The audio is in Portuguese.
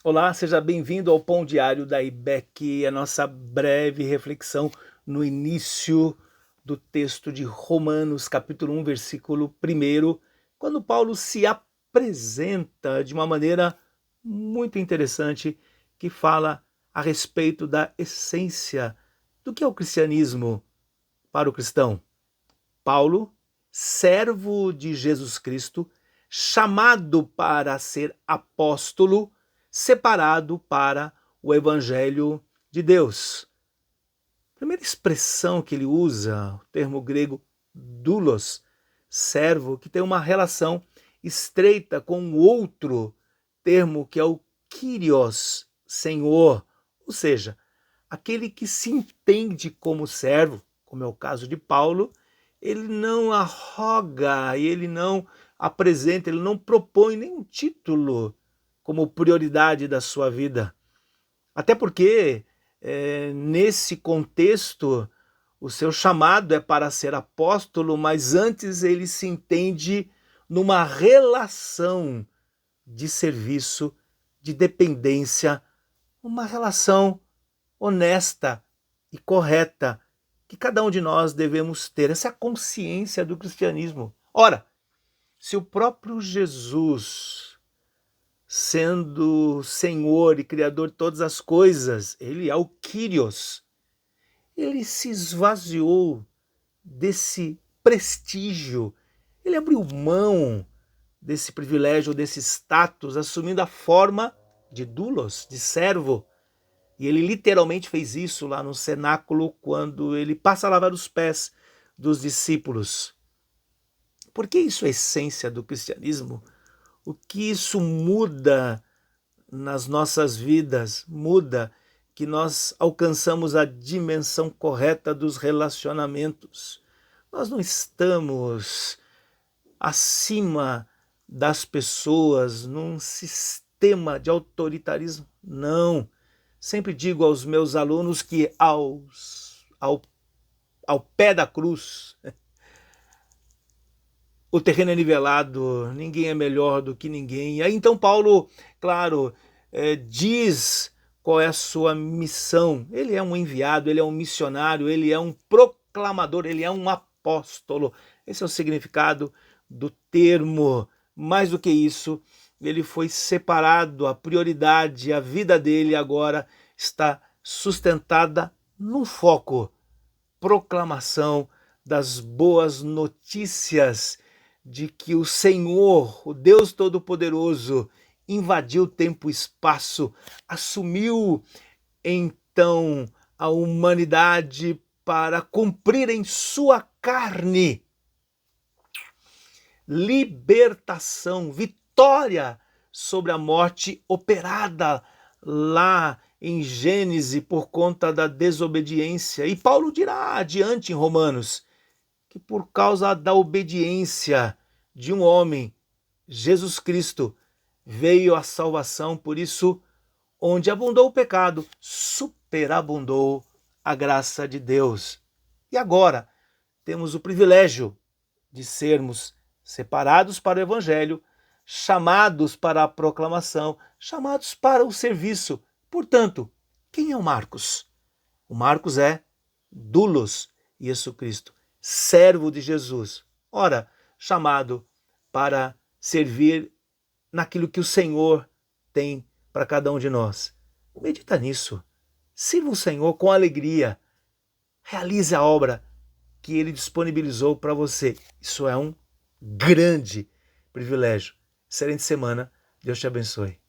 Olá, seja bem-vindo ao Pão Diário da IBEC, a nossa breve reflexão no início do texto de Romanos, capítulo 1, versículo 1, quando Paulo se apresenta de uma maneira muito interessante, que fala a respeito da essência do que é o cristianismo para o cristão. Paulo, servo de Jesus Cristo, chamado para ser apóstolo, separado para o Evangelho de Deus. A primeira expressão que ele usa, o termo grego doulos, servo, que tem uma relação estreita com o outro termo que é o kyrios, senhor, ou seja, aquele que se entende como servo, como é o caso de Paulo. Ele não arroga, ele não apresenta, ele não propõe nenhum título como prioridade da sua vida. Até porque, nesse contexto, o seu chamado é para ser apóstolo, mas antes ele se entende numa relação de serviço, de dependência, uma relação honesta e correta que cada um de nós devemos ter. Essa é a consciência do cristianismo. Ora, se o próprio Jesus, sendo Senhor e Criador de todas as coisas, ele é o Kyrios, ele se esvaziou desse prestígio, ele abriu mão desse privilégio, desse status, assumindo a forma de doulos, de servo. E ele literalmente fez isso lá no cenáculo, quando ele passa a lavar os pés dos discípulos. Porque isso é a essência do cristianismo? O que isso muda nas nossas vidas? Muda que nós alcançamos a dimensão correta dos relacionamentos. Nós não estamos acima das pessoas num sistema de autoritarismo, não. Sempre digo aos meus alunos que ao pé da cruz, o terreno é nivelado, ninguém é melhor do que ninguém. E aí então Paulo, claro, diz qual é a sua missão. Ele é um enviado, ele é um missionário, ele é um proclamador, ele é um apóstolo. Esse é o significado do termo. Mais do que isso, ele foi separado, a prioridade, a vida dele agora está sustentada num foco: proclamação das boas notícias de que o Senhor, o Deus Todo-Poderoso, invadiu tempo e espaço, assumiu então a humanidade para cumprir em sua carne libertação, vitória sobre a morte operada lá em Gênesis por conta da desobediência. E Paulo dirá adiante em Romanos que por causa da obediência de um homem, Jesus Cristo, veio a salvação. Por isso, onde abundou o pecado, superabundou a graça de Deus. E agora temos o privilégio de sermos separados para o Evangelho, chamados para a proclamação, chamados para o serviço. Portanto, quem é o Marcos? O Marcos é doulos, Jesus Cristo, servo de Jesus. Ora, chamado para servir naquilo que o Senhor tem para cada um de nós. Medita nisso. Sirva o Senhor com alegria. Realize a obra que Ele disponibilizou para você. Isso é um grande privilégio. Excelente semana. Deus te abençoe.